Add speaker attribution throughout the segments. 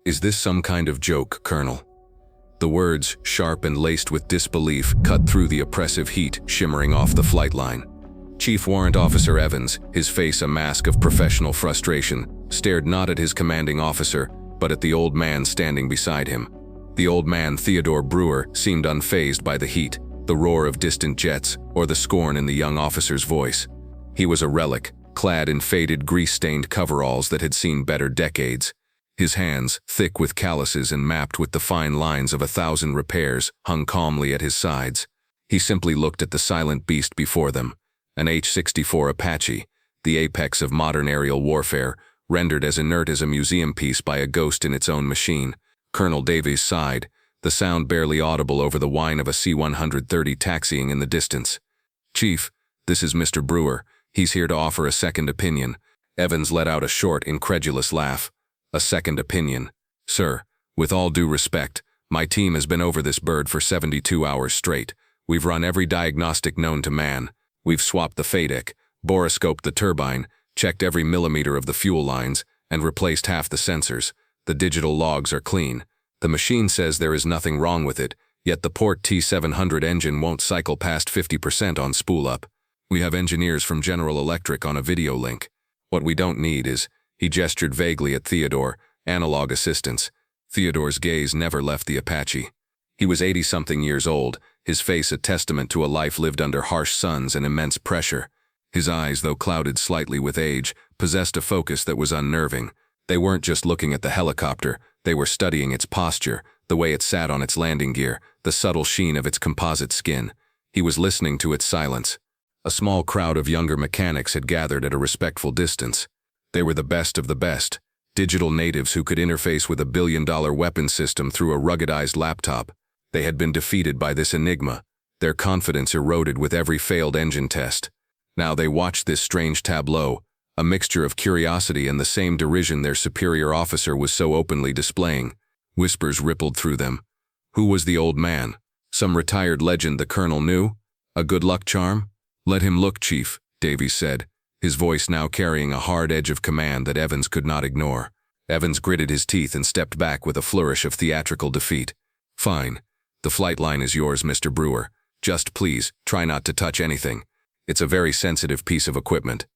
Speaker 1: "Is this some kind of joke, Colonel?" The words, sharp and laced with disbelief, cut through the oppressive heat shimmering off the flight line. Chief Warrant Officer Evans, his face a mask of professional frustration, stared not at his commanding officer, but at the old man standing beside him. The old man, Theodore Brewer, seemed unfazed by the heat, the roar of distant jets, or the scorn in the young officer's voice. He was a relic, clad in faded, grease-stained coveralls that had seen better decades. His hands, thick with calluses and mapped with the fine lines of 1,000 repairs, hung calmly at his sides. He simply looked at the silent beast before them, an AH-64 Apache, the apex of modern aerial warfare, rendered as inert as a museum piece by a ghost in its own machine. Colonel Davies sighed, the sound barely audible over the whine of a C-130 taxiing in the distance. "Chief, this is Mr. Brewer. He's here to offer a second opinion." Evans let out a short, incredulous laugh. "A second opinion? Sir, with all due respect, my team has been over this bird for 72 hours straight. We've run every diagnostic known to man. We've swapped the FADEC, boroscoped the turbine, checked every millimeter of the fuel lines, and replaced half the sensors. The digital logs are clean. The machine says there is nothing wrong with it, yet the Port T700 engine won't cycle past 50% on spool-up. We have engineers from General Electric on a video link. What we don't need is," he gestured vaguely at Theodore, "analog assistance." Theodore's gaze never left the Apache. He was 80-something years old, his face a testament to a life lived under harsh suns and immense pressure. His eyes, though clouded slightly with age, possessed a focus that was unnerving. They weren't just looking at the helicopter, they were studying its posture, the way it sat on its landing gear, the subtle sheen of its composite skin. He was listening to its silence. A small crowd of younger mechanics had gathered at a respectful distance. They were the best of the best, digital natives who could interface with a billion-dollar weapon system through a ruggedized laptop. They had been defeated by this enigma, their confidence eroded with every failed engine test. Now they watched this strange tableau, a mixture of curiosity and the same derision their superior officer was so openly displaying. Whispers rippled through them. Who was the old man? Some retired legend the colonel knew? A good luck charm? "Let him look, Chief," Davies said, his voice now carrying a hard edge of command that Evans could not ignore. Evans gritted his teeth and stepped back with a flourish of theatrical defeat. "Fine. The flight line is yours, Mr. Brewer. Just please, try not to touch anything. It's a very sensitive piece of equipment."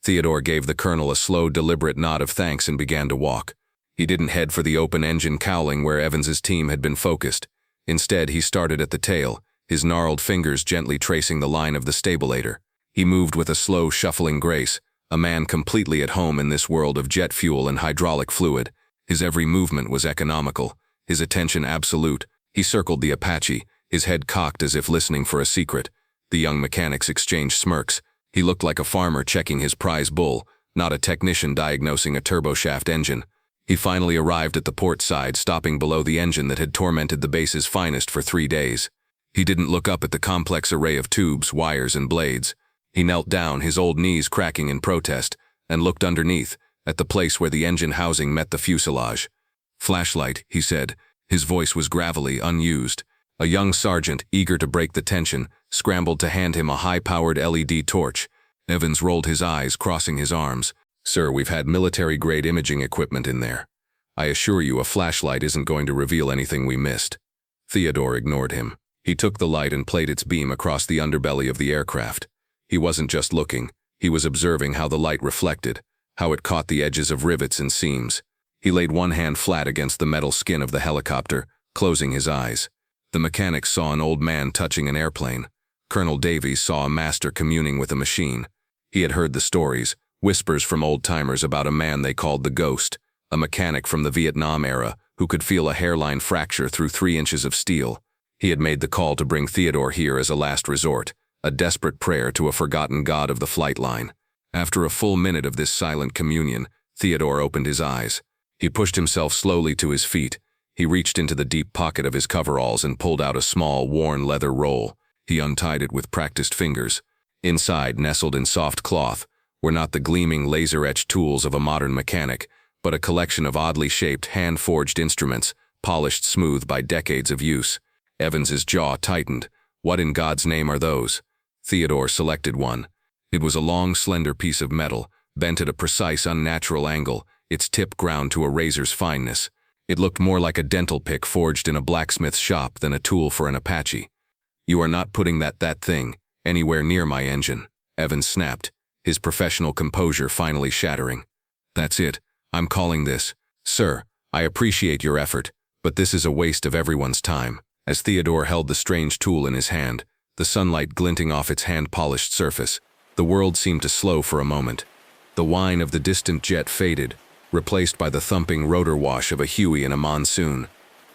Speaker 1: Theodore gave the colonel a slow, deliberate nod of thanks and began to walk. He didn't head for the open engine cowling where Evans's team had been focused. Instead, he started at the tail, his gnarled fingers gently tracing the line of the stabilator. He moved with a slow, shuffling grace, a man completely at home in this world of jet fuel and hydraulic fluid. His every movement was economical, his attention absolute. He circled the Apache, his head cocked as if listening for a secret. The young mechanics exchanged smirks. He looked like a farmer checking his prize bull, not a technician diagnosing a turboshaft engine. He finally arrived at the port side, stopping below the engine that had tormented the base's finest for 3 days. He didn't look up at the complex array of tubes, wires, and blades. He knelt down, his old knees cracking in protest, and looked underneath, at the place where the engine housing met the fuselage. "Flashlight," he said. His voice was gravelly, unused. A young sergeant, eager to break the tension, scrambled to hand him a high-powered LED torch. Evans rolled his eyes, crossing his arms. "Sir, we've had military-grade imaging equipment in there. I assure you a flashlight isn't going to reveal anything we missed." Theodore ignored him. He took the light and played its beam across the underbelly of the aircraft. He wasn't just looking, he was observing how the light reflected, how it caught the edges of rivets and seams. He laid one hand flat against the metal skin of the helicopter, closing his eyes. The mechanics saw an old man touching an airplane. Colonel Davies saw a master communing with a machine. He had heard the stories, whispers from old-timers about a man they called the Ghost, a mechanic from the Vietnam era who could feel a hairline fracture through 3 inches of steel. He had made the call to bring Theodore here as a last resort, a desperate prayer to a forgotten god of the flight line. After a full minute of this silent communion, Theodore opened his eyes. He pushed himself slowly to his feet. He reached into the deep pocket of his coveralls and pulled out a small, worn leather roll. He untied it with practiced fingers. Inside, nestled in soft cloth, were not the gleaming, laser-etched tools of a modern mechanic, but a collection of oddly shaped, hand-forged instruments, polished smooth by decades of use. Evans's jaw tightened. What in God's name are those? Theodore selected one. It was a long, slender piece of metal, bent at a precise, unnatural angle, its tip ground to a razor's fineness. It looked more like a dental pick forged in a blacksmith's shop than a tool for an Apache. "You are not putting that thing anywhere near my engine," Evans snapped, his professional composure finally shattering. "That's it. I'm calling this. Sir, I appreciate your effort, but this is a waste of everyone's time." As Theodore held the strange tool in his hand, the sunlight glinting off its hand-polished surface, the world seemed to slow for a moment. The whine of the distant jet faded, replaced by the thumping rotor wash of a Huey in a monsoon.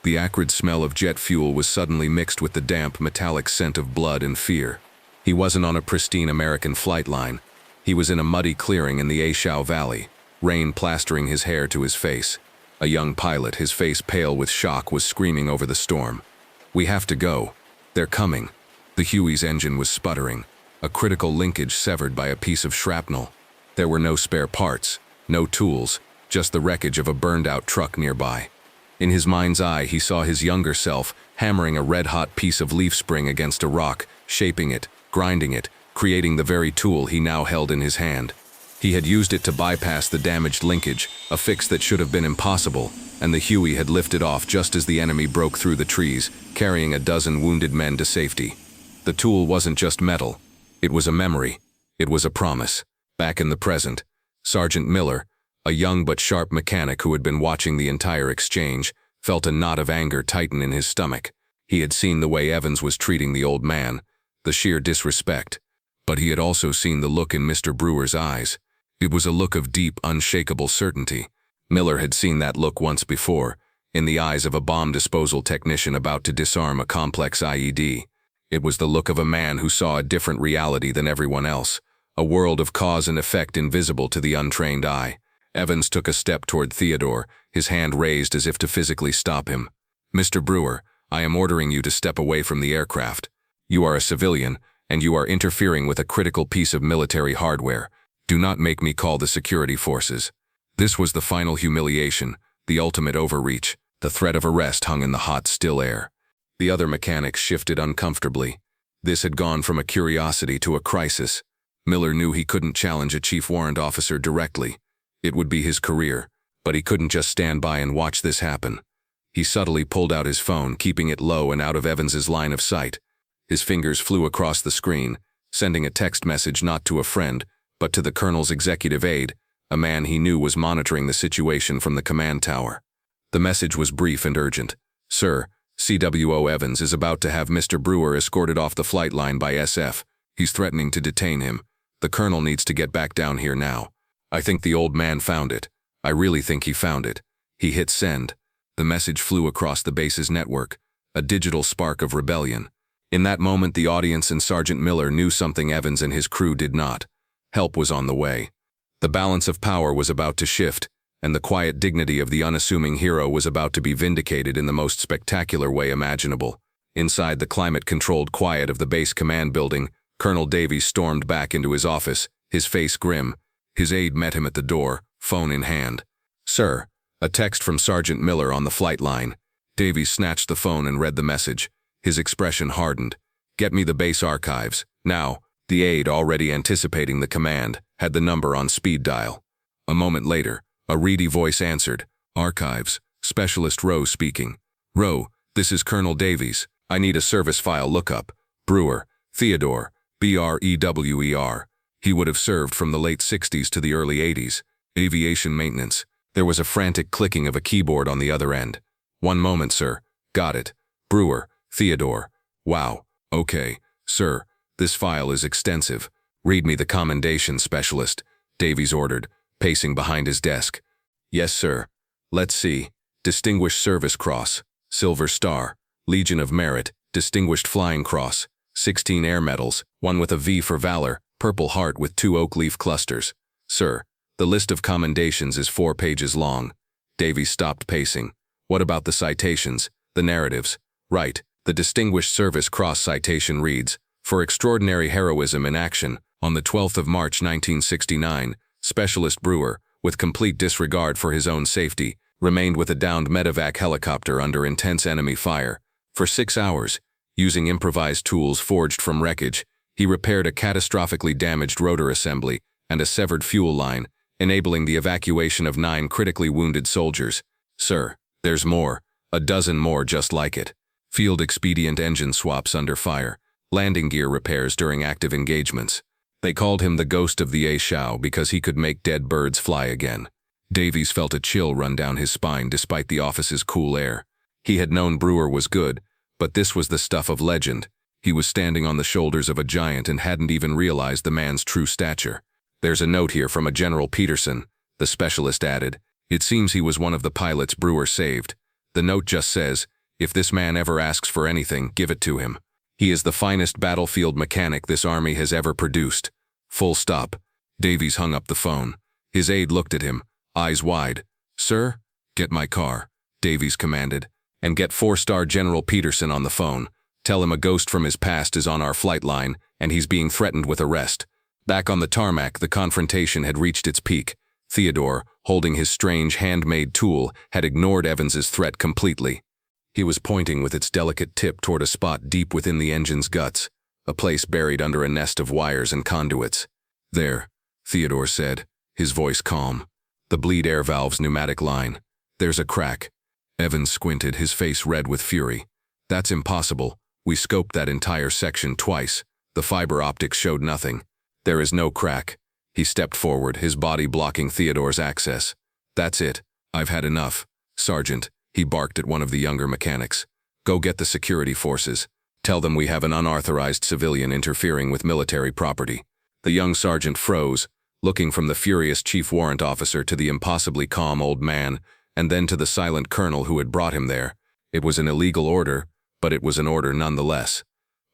Speaker 1: The acrid smell of jet fuel was suddenly mixed with the damp, metallic scent of blood and fear. He wasn't on a pristine American flight line. He was in a muddy clearing in the Achau Valley, rain plastering his hair to his face. A young pilot, his face pale with shock, was screaming over the storm. "We have to go. They're coming." The Huey's engine was sputtering, a critical linkage severed by a piece of shrapnel. There were no spare parts, no tools, just the wreckage of a burned-out truck nearby. In his mind's eye, he saw his younger self hammering a red-hot piece of leaf spring against a rock, shaping it, grinding it, creating the very tool he now held in his hand. He had used it to bypass the damaged linkage, a fix that should have been impossible, and the Huey had lifted off just as the enemy broke through the trees, carrying a dozen wounded men to safety. The tool wasn't just metal. It was a memory. It was a promise. Back in the present, Sergeant Miller, a young but sharp mechanic who had been watching the entire exchange, felt a knot of anger tighten in his stomach. He had seen the way Evans was treating the old man, the sheer disrespect. But he had also seen the look in Mr. Brewer's eyes. It was a look of deep, unshakable certainty. Miller had seen that look once before, in the eyes of a bomb disposal technician about to disarm a complex IED. It was the look of a man who saw a different reality than everyone else, a world of cause and effect invisible to the untrained eye. Evans took a step toward Theodore, his hand raised as if to physically stop him. "Mr. Brewer, I am ordering you to step away from the aircraft. You are a civilian, and you are interfering with a critical piece of military hardware. Do not make me call the security forces." This was the final humiliation, the ultimate overreach. The threat of arrest hung in the hot, still air. The other mechanics shifted uncomfortably. This had gone from a curiosity to a crisis. Miller knew he couldn't challenge a chief warrant officer directly. It would be his career, but he couldn't just stand by and watch this happen. He subtly pulled out his phone, keeping it low and out of Evans's line of sight. His fingers flew across the screen, sending a text message not to a friend, but to the colonel's executive aide, a man he knew was monitoring the situation from the command tower. The message was brief and urgent. "Sir, CWO Evans is about to have Mr. Brewer escorted off the flight line by SF. He's threatening to detain him. The colonel needs to get back down here now. I think the old man found it. I really think he found it." He hit send. The message flew across the base's network, a digital spark of rebellion. In that moment, the audience and Sergeant Miller knew something Evans and his crew did not. Help was on the way. The balance of power was about to shift, and the quiet dignity of the unassuming hero was about to be vindicated in the most spectacular way imaginable. Inside the climate-controlled quiet of the base command building, Colonel Davies stormed back into his office, his face grim. His aide met him at the door, phone in hand. "Sir," a text from Sergeant Miller on the flight line. Davies snatched the phone and read the message. His expression hardened. "Get me the base archives, now." The aide, already anticipating the command, had the number on speed dial. A moment later, a reedy voice answered. "Archives, Specialist Rowe speaking." "Rowe, this is Colonel Davies. I need a service file lookup. Brewer, Theodore, Brewer. He would have served from the late 60s to the early 80s. Aviation maintenance." There was a frantic clicking of a keyboard on the other end. "One moment, sir. Got it. Brewer, Theodore. Wow. Okay, sir. This file is extensive. Read me the commendation, Specialist," Davies ordered, pacing behind his desk. "Yes, sir. Let's see. Distinguished Service Cross, Silver Star, Legion of Merit, Distinguished Flying Cross, 16 air medals, one with a V for Valor, Purple Heart with 2 oak leaf clusters. Sir, the list of commendations is 4 pages long." Davies stopped pacing. "What about the citations, the narratives?" "Right. The Distinguished Service Cross citation reads, 'For extraordinary heroism in action, on the 12th of March 1969, Specialist Brewer, with complete disregard for his own safety, remained with a downed medevac helicopter under intense enemy fire. For 6 hours, using improvised tools forged from wreckage, he repaired a catastrophically damaged rotor assembly and a severed fuel line, enabling the evacuation of 9 critically wounded soldiers. Sir, There's more, a dozen more just like it. Field expedient engine swaps under fire, landing gear repairs during active engagements. They called him the ghost of the A-Shao because he could make dead birds fly again. Davies felt a chill run down his spine despite the office's cool air. He had known Brewer was good, but this was the stuff of legend. He was standing on the shoulders of a giant and hadn't even realized the man's true stature. There's a note here from a General Peterson, the specialist added. It seems he was one of the pilots Brewer saved. The note just says, if this man ever asks for anything, give it to him. He is the finest battlefield mechanic this army has ever produced. Full stop. Davies hung up the phone. His aide looked at him, eyes wide. Sir? Get my car, Davies commanded. And get 4-star General Peterson on the phone. Tell him a ghost from his past is on our flight line, and he's being threatened with arrest. Back on the tarmac, the confrontation had reached its peak. Theodore, holding his strange handmade tool, had ignored Evans's threat completely. He was pointing with its delicate tip toward a spot deep within the engine's guts, a place buried under a nest of wires and conduits. There, Theodore said, his voice calm. The bleed air valve's pneumatic line. There's a crack. Evans squinted, his face red with fury. That's impossible. We scoped that entire section twice. The fiber optics showed nothing. There is no crack. He stepped forward, his body blocking Theodore's access. That's it. I've had enough. Sergeant, he barked at one of the younger mechanics. Go get the security forces. Tell them we have an unauthorized civilian interfering with military property. The young sergeant froze, looking from the furious Chief Warrant Officer to the impossibly calm old man, and then to the silent colonel who had brought him there. It was an illegal order, but it was an order nonetheless.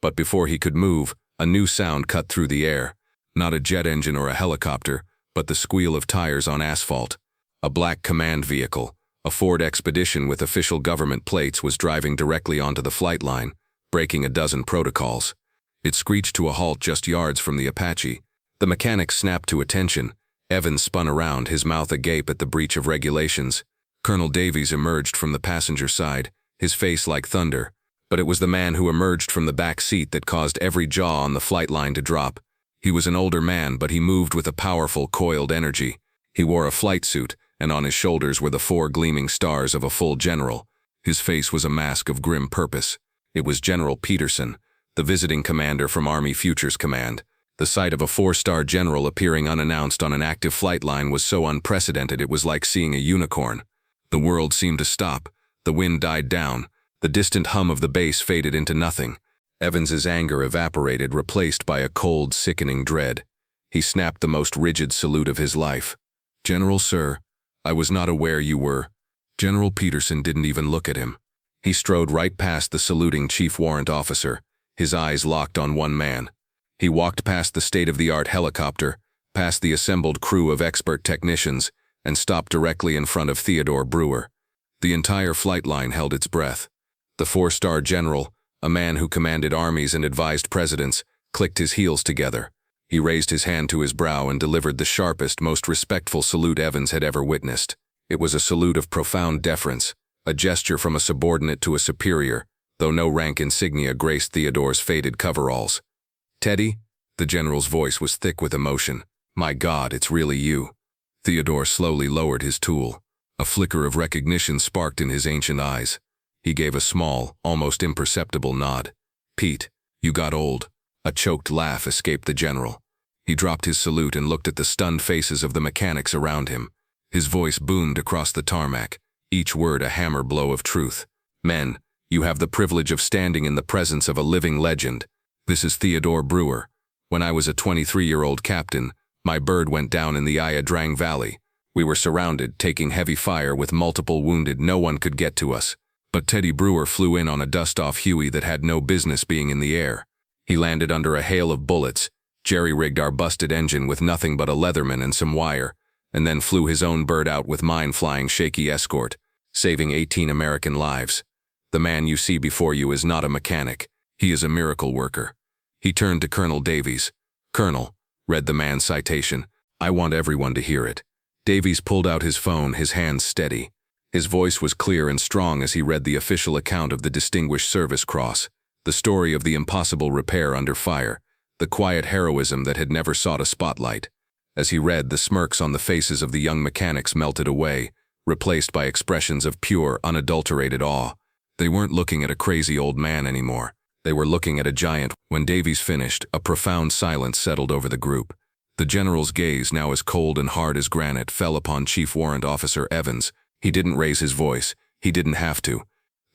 Speaker 1: But before he could move, a new sound cut through the air. Not a jet engine or a helicopter, but the squeal of tires on asphalt. A black command vehicle, a Ford Expedition with official government plates, was driving directly onto the flight line, breaking a dozen protocols. It screeched to a halt just yards from the Apache. The mechanic snapped to attention. Evans spun around, his mouth agape at the breach of regulations. Colonel Davies emerged from the passenger side, his face like thunder. But it was the man who emerged from the back seat that caused every jaw on the flight line to drop. He was an older man, but he moved with a powerful, coiled energy. He wore a flight suit, and on his shoulders were the 4 gleaming stars of a full general. His face was a mask of grim purpose. It was General Peterson, the visiting commander from Army Futures Command. The sight of a 4-star general appearing unannounced on an active flight line was so unprecedented it was like seeing a unicorn. The world seemed to stop. The wind died down. The distant hum of the bass faded into nothing. Evans's anger evaporated, replaced by a cold, sickening dread. He snapped the most rigid salute of his life. General, sir, I was not aware you were. General Peterson didn't even look at him. He strode right past the saluting Chief Warrant Officer, his eyes locked on one man. He walked past the state-of-the-art helicopter, past the assembled crew of expert technicians, and stopped directly in front of Theodore Brewer. The entire flight line held its breath. The 4-star general, a man who commanded armies and advised presidents, clicked his heels together. He raised his hand to his brow and delivered the sharpest, most respectful salute Evans had ever witnessed. It was a salute of profound deference, a gesture from a subordinate to a superior, though no rank insignia graced Theodore's faded coveralls. Teddy? The general's voice was thick with emotion. My God, it's really you. Theodore slowly lowered his tool. A flicker of recognition sparked in his ancient eyes. He gave a small, almost imperceptible nod. Pete, you got old. A choked laugh escaped the general. He dropped his salute and looked at the stunned faces of the mechanics around him. His voice boomed across the tarmac, each word a hammer blow of truth. Men, you have the privilege of standing in the presence of a living legend. This is Theodore Brewer. When I was a 23-year-old captain, my bird went down in the AH-64 Valley. We were surrounded, taking heavy fire with multiple wounded. No one could get to us. But Teddy Brewer flew in on a dust-off Huey that had no business being in the air. He landed under a hail of bullets, jerry-rigged our busted engine with nothing but a Leatherman and some wire, and then flew his own bird out with mine flying shaky escort, saving 18 American lives. The man you see before you is not a mechanic. He is a miracle worker. He turned to Colonel Davies. Colonel, read the man's citation. I want everyone to hear it. Davies pulled out his phone, his hands steady. His voice was clear and strong as he read the official account of the Distinguished Service Cross, the story of the impossible repair under fire, the quiet heroism that had never sought a spotlight. As he read, the smirks on the faces of the young mechanics melted away, replaced by expressions of pure, unadulterated awe. They weren't looking at a crazy old man anymore. They were looking at a giant. When Davies finished, a profound silence settled over the group. The general's gaze, now as cold and hard as granite, fell upon Chief Warrant Officer Evans. He didn't raise his voice. He didn't have to.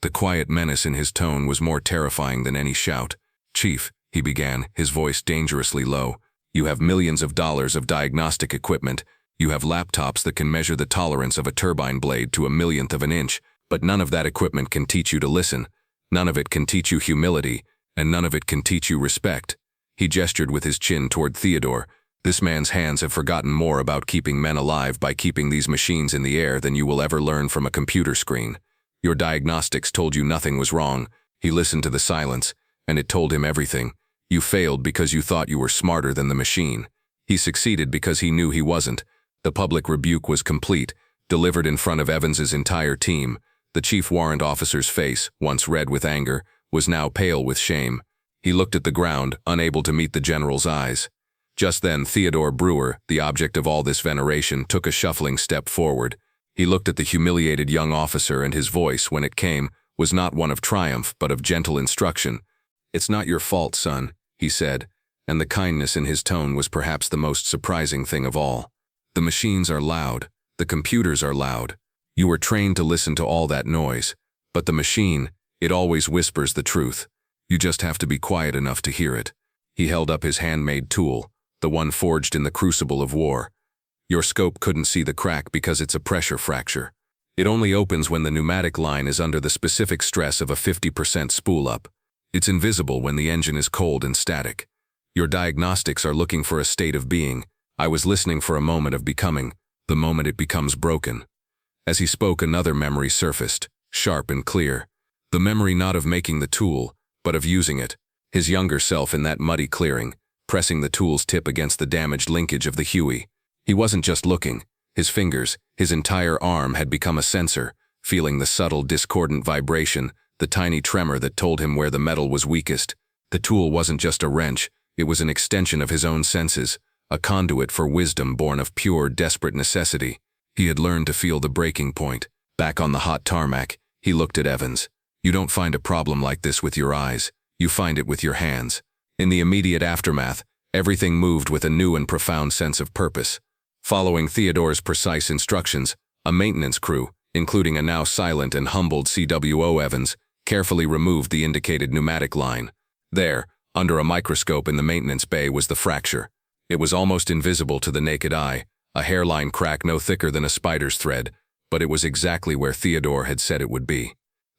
Speaker 1: The quiet menace in his tone was more terrifying than any shout. "Chief," he began, his voice dangerously low, "you have millions of dollars of diagnostic equipment. You have laptops that can measure the tolerance of a turbine blade to a millionth of an inch, but none of that equipment can teach you to listen. None of it can teach you humility, and none of it can teach you respect." He gestured with his chin toward Theodore. "This man's hands have forgotten more about keeping men alive by keeping these machines in the air than you will ever learn from a computer screen. Your diagnostics told you nothing was wrong." He listened to the silence, and it told him everything. "You failed because you thought you were smarter than the machine." He succeeded because he knew he wasn't. The public rebuke was complete, delivered in front of Evans's entire team. The chief warrant officer's face, once red with anger, was now pale with shame. He looked at the ground, unable to meet the general's eyes. Just then, Theodore Brewer, the object of all this veneration, took a shuffling step forward. He looked at the humiliated young officer, and his voice, when it came, was not one of triumph, but of gentle instruction. "It's not your fault, son," he said, and the kindness in his tone was perhaps the most surprising thing of all. "The machines are loud. The computers are loud. You were trained to listen to all that noise. But the machine, it always whispers the truth. You just have to be quiet enough to hear it." He held up his handmade tool, the one forged in the crucible of war. "Your scope couldn't see the crack because it's a pressure fracture. It only opens when the pneumatic line is under the specific stress of a 50% spool-up. It's invisible when the engine is cold and static. Your diagnostics are looking for a state of being. I was listening for a moment of becoming, the moment it becomes broken." As he spoke, another memory surfaced, sharp and clear. The memory not of making the tool, but of using it. His younger self in that muddy clearing, pressing the tool's tip against the damaged linkage of the Huey. He wasn't just looking. His fingers, his entire arm had become a sensor, feeling the subtle, discordant vibration, the tiny tremor that told him where the metal was weakest. The tool wasn't just a wrench, it was an extension of his own senses, a conduit for wisdom born of pure, desperate necessity. He had learned to feel the breaking point. Back on the hot tarmac, he looked at Evans. "You don't find a problem like this with your eyes, you find it with your hands." In the immediate aftermath, everything moved with a new and profound sense of purpose. Following Theodore's precise instructions, a maintenance crew, including a now silent and humbled CWO Evans, carefully removed the indicated pneumatic line. There, under a microscope in the maintenance bay, was the fracture. It was almost invisible to the naked eye, a hairline crack no thicker than a spider's thread, but it was exactly where Theodore had said it would be.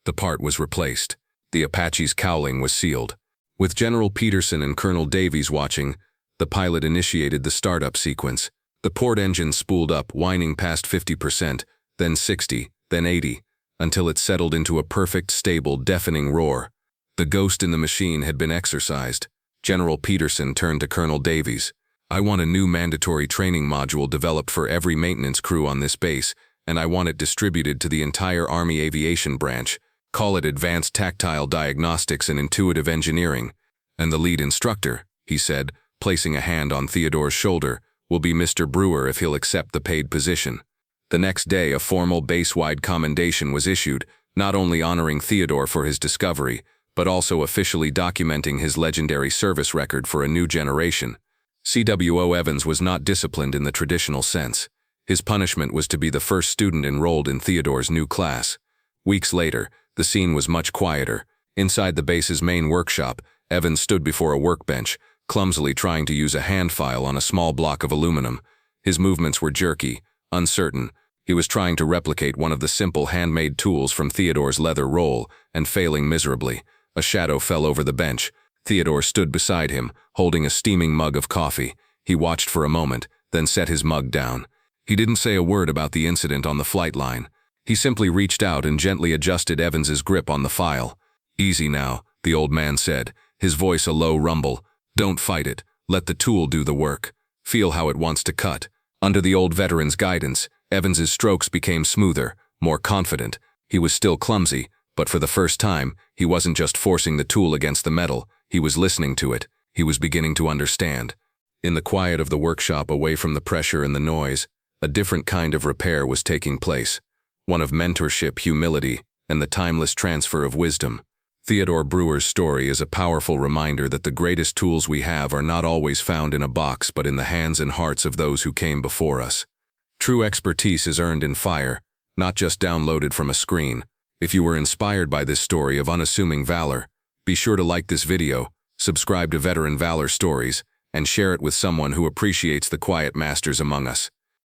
Speaker 1: The part was replaced. The Apache's cowling was sealed. With General Peterson and Colonel Davies watching, the pilot initiated the startup sequence. The port engine spooled up, whining past 50%, then 60, then 80, until it settled into a perfect, stable, deafening roar. The ghost in the machine had been exorcised. General Peterson turned to Colonel Davies. "I want a new mandatory training module developed for every maintenance crew on this base, and I want it distributed to the entire Army Aviation Branch. Call it Advanced Tactile Diagnostics and Intuitive Engineering. And the lead instructor," he said, placing a hand on Theodore's shoulder, "will be Mr. Brewer if he'll accept the paid position." The next day, a formal base-wide commendation was issued, not only honoring Theodore for his discovery, but also officially documenting his legendary service record for a new generation. CWO Evans was not disciplined in the traditional sense. His punishment was to be the first student enrolled in Theodore's new class. Weeks later, the scene was much quieter. Inside the base's main workshop, Evans stood before a workbench, clumsily trying to use a hand file on a small block of aluminum. His movements were jerky, uncertain. He was trying to replicate one of the simple handmade tools from Theodore's leather roll, and failing miserably. A shadow fell over the bench. Theodore stood beside him, holding a steaming mug of coffee. He watched for a moment, then set his mug down. He didn't say a word about the incident on the flight line. He simply reached out and gently adjusted Evans's grip on the file. "Easy now," the old man said, his voice a low rumble. "Don't fight it. Let the tool do the work. Feel how it wants to cut." Under the old veteran's guidance, Evans's strokes became smoother, more confident. He was still clumsy, but for the first time, he wasn't just forcing the tool against the metal. He was listening to it. He was beginning to understand. In the quiet of the workshop, away from the pressure and the noise, a different kind of repair was taking place. one of mentorship, humility, and the timeless transfer of wisdom. Theodore Brewer's story is a powerful reminder that the greatest tools we have are not always found in a box but in the hands and hearts of those who came before us. True expertise is earned in fire, not just downloaded from a screen. If you were inspired by this story of unassuming valor, be sure to like this video, subscribe to Veteran Valor Stories, and share it with someone who appreciates the quiet masters among us.